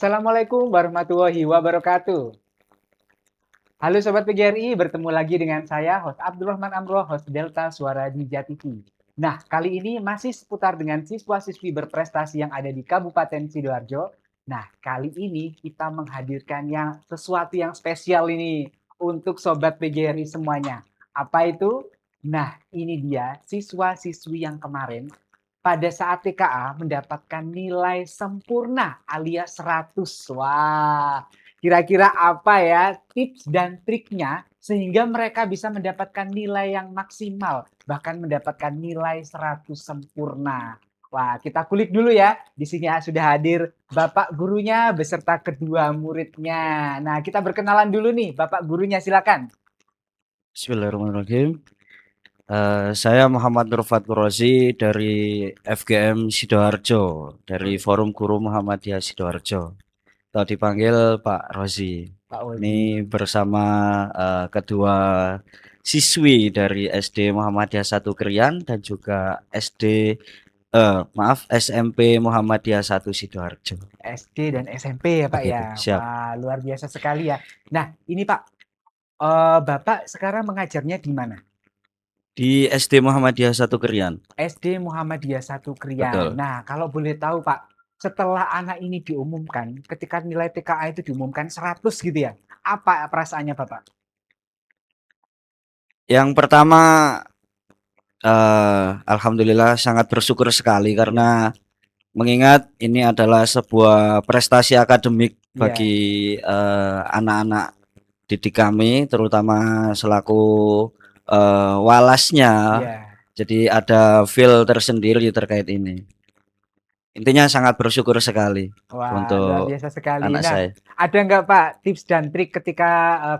Assalamualaikum warahmatullahi wabarakatuh. Halo Sobat PGRI, bertemu lagi dengan saya, host Abdurrahman Amroh, host Delta Suara Ninja TV. Nah, kali ini masih seputar dengan siswa-siswi berprestasi yang ada di Kabupaten Sidoarjo. Nah, kali ini kita menghadirkan sesuatu yang spesial ini untuk Sobat PGRI semuanya. Apa itu? Nah, ini dia siswa-siswi yang kemarin pada saat TKA mendapatkan nilai sempurna alias 100. Wah, kira-kira apa ya tips dan triknya sehingga mereka bisa mendapatkan nilai yang maksimal, bahkan mendapatkan nilai 100 sempurna. Wah, kita kulik dulu ya. Di sini sudah hadir Bapak gurunya beserta kedua muridnya. Nah, kita berkenalan dulu nih, Bapak gurunya silakan. Bismillahirrahmanirrahim. Saya Muhammad Nur Fatur Rozi dari FGM Sidoarjo, dari Forum Guru Muhammadiyah Sidoarjo. Atau dipanggil Pak Rozi. Pak Ozi. Ini bersama kedua siswi dari SD Muhammadiyah 1 Krian dan juga SMP Muhammadiyah 1 Sidoarjo. SD dan SMP ya Pak Begitu, ya. siap. Wah, luar biasa sekali ya. Nah, ini Pak, Bapak sekarang mengajarnya di mana? Di SD Muhammadiyah 1 Krian. SD Muhammadiyah 1 Krian. Betul. Nah, kalau boleh tahu Pak, setelah anak ini diumumkan, ketika nilai TKA itu diumumkan 100 gitu ya, apa perasaannya Bapak? Yang pertama, alhamdulillah sangat bersyukur sekali Iya, karena mengingat ini adalah sebuah prestasi akademik iya, bagi anak-anak didik kami, terutama selaku walasnya. iya. Jadi ada feel tersendiri terkait ini. Intinya sangat bersyukur sekali Wah, luar untuk biasa sekali. anak Nah, saya. ada nggak Pak tips dan trik ketika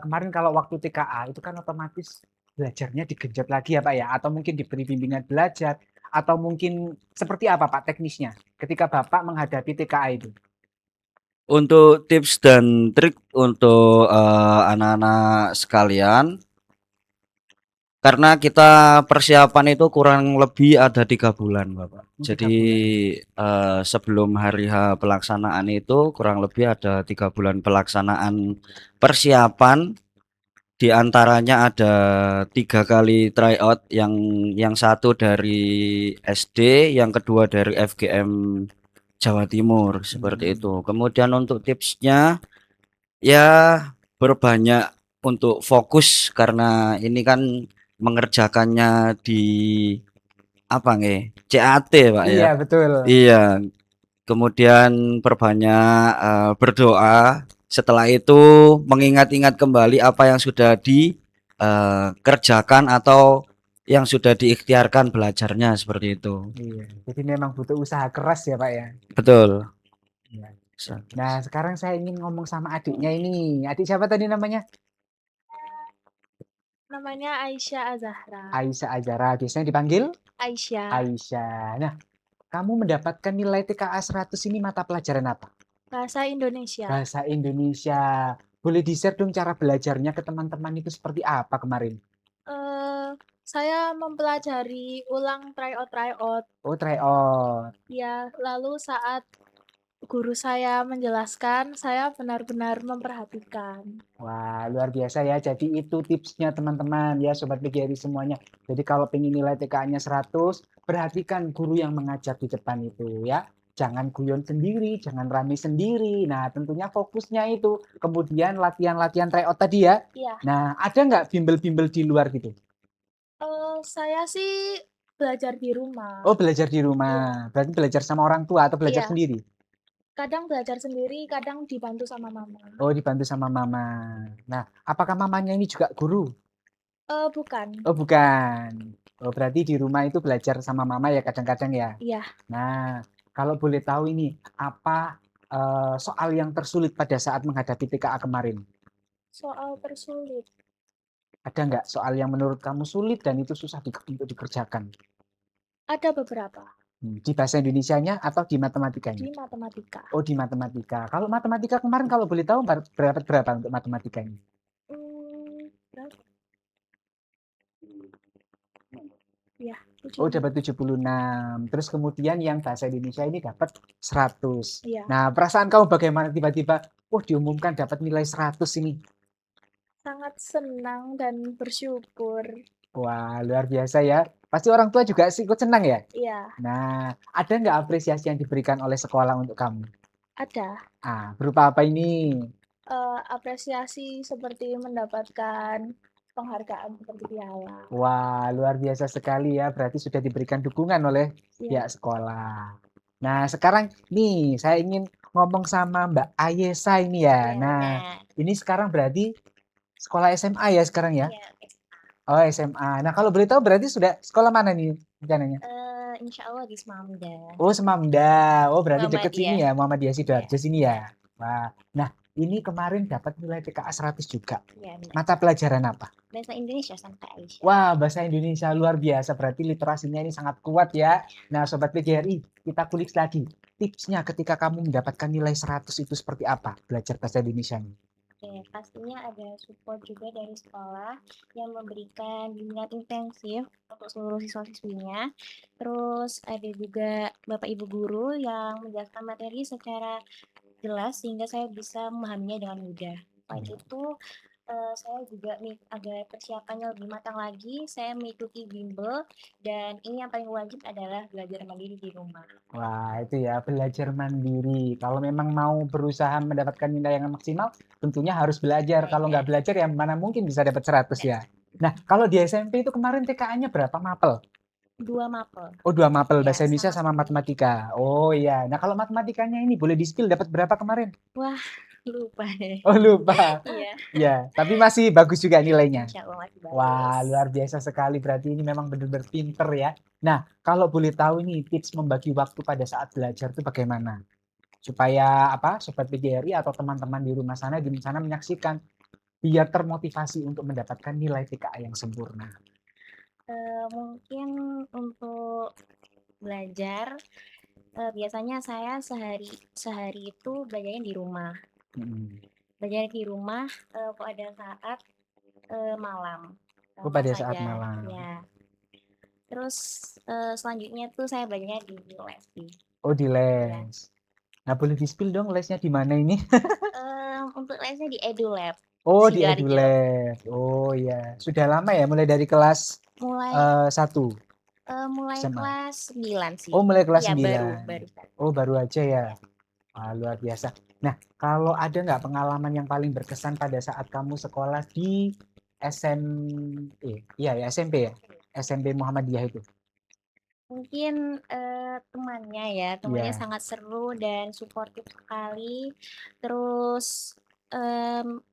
kemarin kalau waktu TKA itu kan otomatis belajarnya digenjot lagi ya Pak ya? Atau mungkin diberi bimbingan belajar? Atau mungkin seperti apa Pak teknisnya ketika Bapak menghadapi TKA itu? Untuk tips dan trik untuk anak-anak sekalian, karena kita persiapan itu kurang lebih ada 3 bulan, Bapak. Tiga Jadi bulan. sebelum hari H pelaksanaan itu kurang lebih ada 3 bulan pelaksanaan persiapan. Di antaranya ada 3 kali tryout, yang satu dari SD, yang kedua dari FGM Jawa Timur seperti Hmm. itu. Kemudian untuk tipsnya ya berbanyak untuk fokus karena ini kan mengerjakannya di apa nggih? CAT, Pak ya. Iya, betul. Iya, kemudian perbanyak berdoa. Setelah itu mengingat-ingat kembali apa yang sudah dikerjakan atau yang sudah diikhtiarkan belajarnya seperti itu. Iya, jadi memang butuh usaha keras ya, Pak ya. Betul. Iya. Nah, sekarang saya ingin ngomong sama adiknya ini. Adik siapa tadi namanya? Namanya Aisyah Azahra. Aisyah Azara. Biasanya dipanggil Aisyah, Aisyah. Nah, kamu mendapatkan nilai TKA 100 ini mata pelajaran apa? bahasa Indonesia. Bahasa Indonesia. Boleh di-share dong cara belajarnya ke teman-teman itu seperti apa kemarin? Eh, saya mempelajari ulang tryout. Oh, try out. Ya, lalu saat guru saya menjelaskan, saya benar-benar memperhatikan. Wah, luar biasa ya. Jadi itu tipsnya teman-teman ya, Sobat PGRI semuanya. Jadi kalau pengen nilai TKA-nya 100, perhatikan guru yang mengajar di depan itu ya. Jangan guyon sendiri, jangan rame sendiri. Nah, tentunya fokusnya itu. Kemudian latihan-latihan tryout tadi ya. Iya, Nah, ada nggak bimbel-bimbel di luar gitu? saya sih belajar di rumah. Oh, belajar di rumah. Berarti belajar sama orang tua atau belajar Iya, sendiri? kadang belajar sendiri, kadang dibantu sama mama. Oh, dibantu sama mama. Nah, apakah mamanya ini juga guru? Bukan. Oh, bukan. Oh, berarti di rumah itu belajar sama mama ya kadang-kadang ya? Iya, Nah, kalau boleh tahu ini, apa soal yang tersulit pada saat menghadapi TKA kemarin? soal tersulit. Ada nggak soal yang menurut kamu sulit dan itu susah untuk dikerjakan? Ada beberapa Di bahasa Indonesianya atau di di matematikanya? matematika. Oh, di matematika. Kalau matematika kemarin kalau boleh tahu berapa untuk matematikanya? Hmm, berapa? Iya, Oh, 76. dapat 76. Terus kemudian yang bahasa Indonesia ini dapat 100. Iya, Nah, perasaan kamu bagaimana tiba-tiba, diumumkan dapat nilai 100 ini? sangat senang dan bersyukur. Wah, luar biasa ya. Pasti orang tua juga sih ikut senang ya? Iya, Nah, ada nggak apresiasi yang diberikan oleh sekolah untuk kamu? ada. Berupa apa ini? Apresiasi seperti mendapatkan penghargaan seperti piala. Wah, luar biasa sekali ya. Berarti sudah diberikan dukungan oleh Iya, pihak sekolah. Nah, sekarang nih saya ingin ngomong sama Mbak Ayesa ini ya. Iya, Nah, benar. ini sekarang berarti sekolah SMA ya sekarang ya? Iya, Oh, SMA. Nah, kalau boleh tahu berarti sudah sekolah mana nih rencananya? insya Allah di Semamda. Oh, Semamda. Oh, berarti deket sini Muhammadiyah. ya, Muhammadiyah Sidoarjo sini Iya. ya. Wah. Nah, ini kemarin dapat nilai TKA 100 juga. Iya, benar. Mata pelajaran apa? Bahasa Indonesia sampai Aisyah. Wah, bahasa Indonesia luar biasa. Berarti literasinya ini sangat kuat ya. Nah, Sobat PGRI, kita kulik lagi. Tipsnya ketika kamu mendapatkan nilai 100 itu seperti apa belajar bahasa Indonesia? Oke, pastinya ada support juga dari sekolah yang memberikan bimbingan intensif untuk seluruh siswa-siswinya. Terus ada juga Bapak Ibu guru yang menjelaskan materi secara jelas sehingga saya bisa memahaminya dengan mudah. Selain itu, saya juga agar persiapannya lebih matang lagi, saya mengikuti bimbel dan ini yang paling wajib adalah belajar mandiri di rumah. Wah, itu ya, belajar mandiri. Kalau memang mau berusaha mendapatkan nilai yang maksimal, tentunya harus belajar. Kalau nggak belajar, ya mana mungkin bisa dapat 100 ya. Nah, kalau di SMP itu kemarin TKA-nya berapa mapel? 2 mapel. Oh, 2 mapel, Ya, bahasa Indonesia sama matematika. Oh iya. Nah, kalau matematikanya ini boleh di-spill dapat berapa kemarin? Wah, lupa deh. Oh, lupa. Iya, Iya, tapi masih bagus juga nilainya. insya Allah masih bagus. Wah, luar biasa sekali. Berarti ini memang benar-benar pinter ya. Nah, kalau boleh tahu nih tips membagi waktu pada saat belajar itu bagaimana? Supaya Sobat PGRI atau teman-teman di rumah sana di sana menyaksikan biar termotivasi untuk mendapatkan nilai TKA yang sempurna. Mungkin untuk belajar, biasanya saya sehari itu belajarnya di rumah. Belajar di rumah, pada saat, malam, Oh, pada pas saat ajan, malam. ya. Terus, selanjutnya tuh saya belajarnya di les sih. Oh, di les. Nah, boleh di-spill dong lesnya di mana ini? Untuk lesnya di EduLab, Oh, di Sidoarjo. EduLab. Oh iya. Sudah lama ya mulai dari kelas Mulai 1 mulai SMA? kelas 9 sih. Oh, mulai kelas Iya, 9. baru. Oh, baru aja ya. Wah, luar biasa. Nah, kalau ada nggak pengalaman yang paling berkesan pada saat kamu sekolah di SMP ya? SMP Muhammadiyah itu. Mungkin, temannya Iya. sangat seru dan suportif sekali. Terus,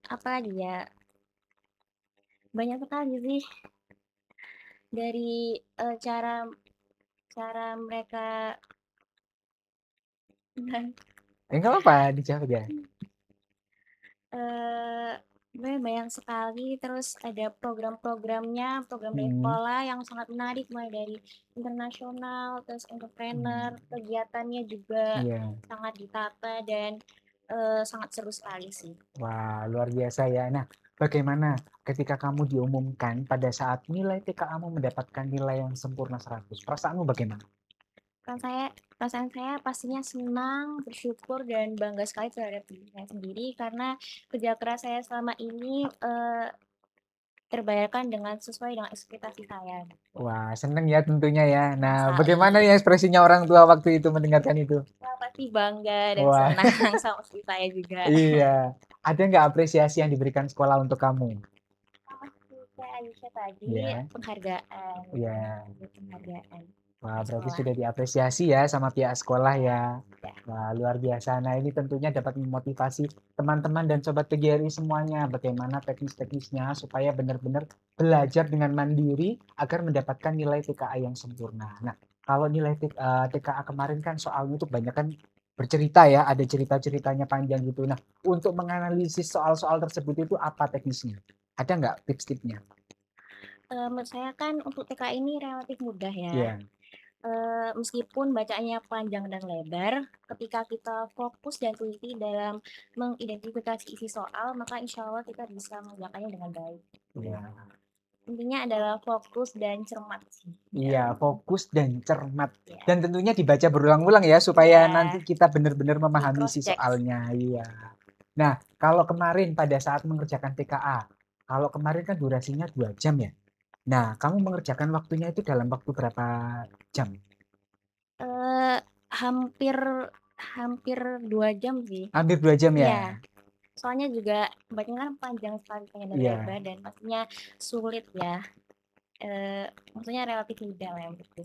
apalagi ya, banyak sekali sih dari, cara mereka Nggak apa-apa, dijawab ya. banyak sekali, terus ada program-programnya, program dari sekolah yang sangat menarik, mulai dari internasional, terus entrepreneur, kegiatannya juga Iya. sangat ditata dan sangat seru sekali sih. Wah, luar biasa ya. Nah, bagaimana ketika kamu diumumkan pada saat nilai TKA-mu mendapatkan nilai yang sempurna 100? Perasaanmu bagaimana? Perasaan saya pastinya senang, bersyukur, dan bangga sekali terhadap diri saya sendiri karena kerja keras saya selama ini terbayarkan dengan sesuai dengan ekspektasi saya. Wah, seneng ya tentunya ya. Nah, Sekali. bagaimana nih ekspresinya orang tua waktu itu mendengarkan itu? Wah, pasti bangga dan Wah. senang sama istri saya juga. Iya. Ada nggak apresiasi yang diberikan sekolah untuk kamu? Kayak Aisyah tadi, Iya. penghargaan. Iya. Penghargaan. Wah, berarti Sekolah. sudah diapresiasi ya sama pihak sekolah ya. Ya. Wah, luar biasa. Nah, ini tentunya dapat memotivasi teman-teman dan Sobat PGRI semuanya. Bagaimana teknis-teknisnya supaya benar-benar belajar dengan mandiri agar mendapatkan nilai TKA yang sempurna. Nah, kalau nilai TKA kemarin kan soalnya itu banyak kan bercerita ya, ada cerita-ceritanya panjang gitu. Nah, untuk menganalisis soal-soal tersebut itu apa teknisnya? Ada nggak tips-tipsnya? Menurut saya kan untuk TK ini relatif mudah ya. Iya. Meskipun bacanya panjang dan lebar, ketika kita fokus dan teliti dalam mengidentifikasi isi soal, maka insya Allah kita bisa mengerjakannya dengan baik. Iya. Intinya adalah fokus dan cermat sih. Iya, fokus dan cermat. Ya. Dan tentunya dibaca berulang-ulang ya supaya Iya. nanti kita benar-benar Di memahami cross si check. soalnya. Iya. Nah, kalau kemarin pada saat mengerjakan TKA, kalau kemarin kan durasinya 2 jam ya. Nah, kamu mengerjakan waktunya itu dalam waktu berapa jam? Hampir hampir 2 jam sih. Hampir 2 jam Iya. ya? Soalnya juga bacanya kan panjang sekali kayak dari Iya. lebar dan pastinya sulit ya. Maksudnya relatif mudah lah yang gitu.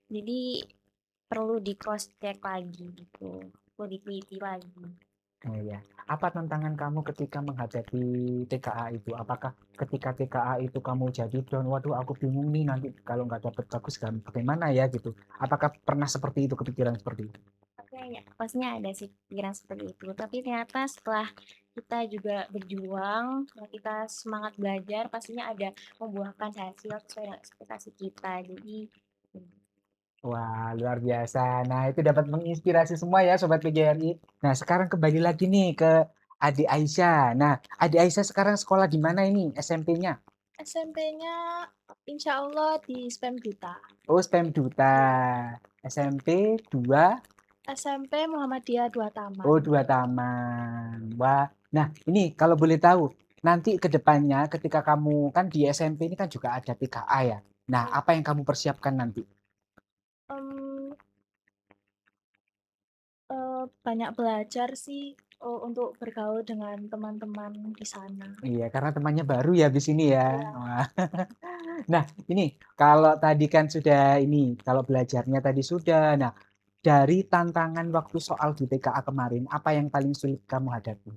Jadi perlu di cross check lagi gitu, perlu diteliti lagi. Oh iya. Apa tantangan kamu ketika menghadapi TKA itu? Apakah ketika TKA itu kamu jadi down, waduh aku bingung nih nanti kalau nggak dapet bagus kan bagaimana ya gitu? Apakah pernah seperti itu, kepikiran seperti itu? Oke ya, pastinya ada sih pikiran seperti itu. Tapi ternyata setelah kita juga berjuang, setelah kita semangat belajar, pastinya ada membuahkan hasil sesuai dengan ekspektasi kita. Jadi Wah, luar biasa. Nah, itu dapat menginspirasi semua ya Sobat PGRI. Nah, sekarang kembali lagi nih ke adik Aisyah. Nah, adik Aisyah sekarang sekolah di mana ini SMP-nya? SMP-nya insya Allah di SPEM Duta. Oh, STEM Duta. SMP 2. SMP Muhammadiyah 2 Taman. Oh, 2 Taman. Wah, nah ini kalau boleh tahu, nanti ke depannya ketika kamu kan di SMP ini kan juga ada TKA ya. Nah, apa yang kamu persiapkan nanti? Em, banyak belajar sih untuk bergaul dengan teman-teman di sana. Iya, karena temannya baru ya di sini ya. Iya. Wah. Nah, ini kalau tadi kan sudah ini, kalau belajarnya tadi sudah. Nah, dari tantangan waktu soal di TKA kemarin, apa yang paling sulit kamu hadapi?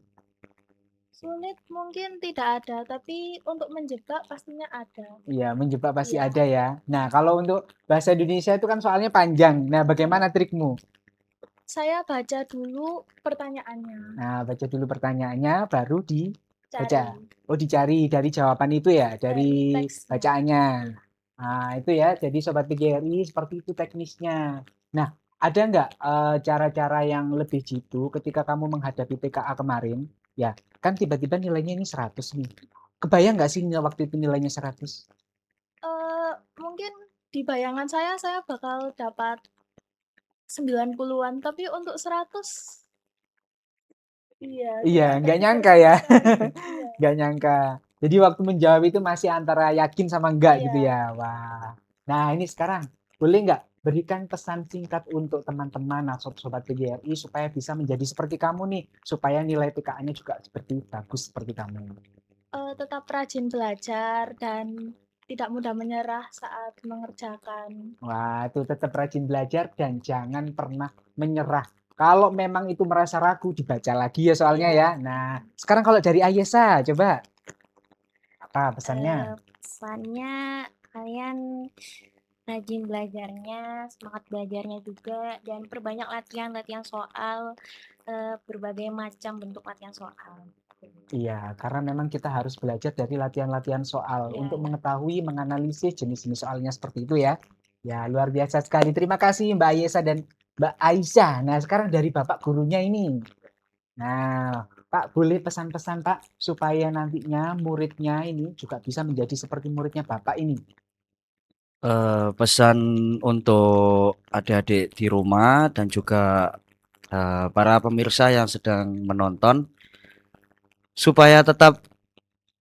Sulit mungkin tidak ada, tapi untuk menjebak pastinya ada. Iya, menjebak pasti Iya. ada ya. Nah, kalau untuk bahasa Indonesia itu kan soalnya panjang. Nah, bagaimana trikmu? Saya baca dulu pertanyaannya, Nah, baca dulu pertanyaannya, baru dibaca. cari Oh, dicari dari jawaban itu ya, dari dari teksnya. bacaannya. Nah, itu ya. Jadi Sobat PGRI seperti itu teknisnya. Nah, ada nggak cara-cara yang lebih jitu ketika kamu menghadapi TKA kemarin? Ya, kan tiba-tiba nilainya ini 100 nih. Kebayang nggak sih waktu itu nilainya 100? Mungkin di bayangan saya bakal dapat 90-an, tapi untuk 100 iya, Iya, cuma nggak 3% nyangka ya. Iya. Nggak nyangka. Jadi waktu menjawab itu masih antara yakin sama enggak gitu Iya. ya. Wah. Nah, ini sekarang boleh nggak berikan pesan singkat untuk teman-teman sobat PGRI supaya bisa menjadi seperti kamu nih, supaya nilai PKA-nya juga seperti bagus seperti kamu. Tetap rajin belajar dan tidak mudah menyerah saat mengerjakan. Wah, itu tetap rajin belajar dan jangan pernah menyerah. Kalau memang itu merasa ragu, dibaca lagi ya soalnya Iya. ya. Nah, sekarang kalau dari Ayesa, coba apa pesannya? pesannya kalian rajin belajarnya, semangat belajarnya juga, dan perbanyak latihan-latihan soal, berbagai macam bentuk latihan soal. Iya, karena memang kita harus belajar dari latihan-latihan soal Iya. untuk mengetahui, menganalisis jenis-jenis soalnya seperti itu ya. Ya, luar biasa sekali. Terima kasih Mbak Ayesa dan Mbak Aisyah. Nah, sekarang dari Bapak gurunya ini. Nah, Pak, boleh pesan-pesan Pak supaya nantinya muridnya ini juga bisa menjadi seperti muridnya Bapak ini. Pesan untuk adik-adik di rumah dan juga para pemirsa yang sedang menonton, supaya tetap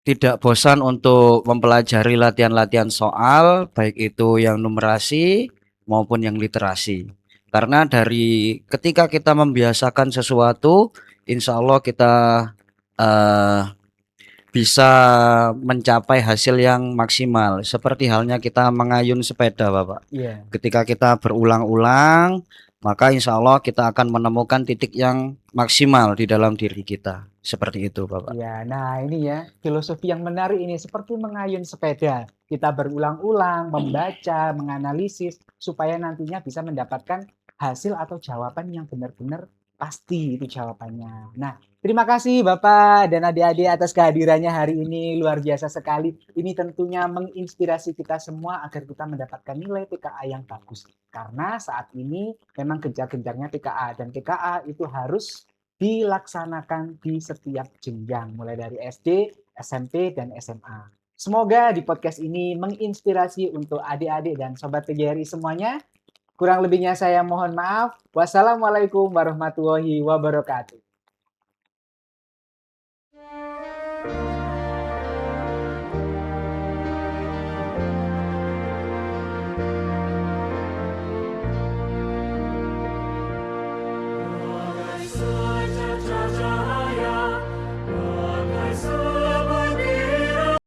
tidak bosan untuk mempelajari latihan-latihan soal, baik itu yang numerasi maupun yang literasi. Karena dari ketika kita membiasakan sesuatu, insya Allah kita eh, bisa mencapai hasil yang maksimal. Seperti halnya kita mengayun sepeda, Bapak. Iya. Ketika kita berulang-ulang, maka insya Allah kita akan menemukan titik yang maksimal di dalam diri kita. Seperti itu, Bapak. Iya, nah ini ya filosofi yang menarik ini seperti mengayun sepeda. Kita berulang-ulang membaca, menganalisis supaya nantinya bisa mendapatkan hasil atau jawaban yang benar-benar pasti itu jawabannya. Nah, terima kasih Bapak dan adik-adik atas kehadirannya hari ini luar biasa sekali. Ini tentunya menginspirasi kita semua agar kita mendapatkan nilai PKA yang bagus. Karena saat ini memang kejar-kejarnya PKA dan PKA itu harus dilaksanakan di setiap jenjang mulai dari SD, SMP, dan SMA. Semoga di podcast ini menginspirasi untuk adik-adik dan sobat PGRI semuanya. Kurang lebihnya saya mohon maaf. Wassalamualaikum warahmatullahi wabarakatuh.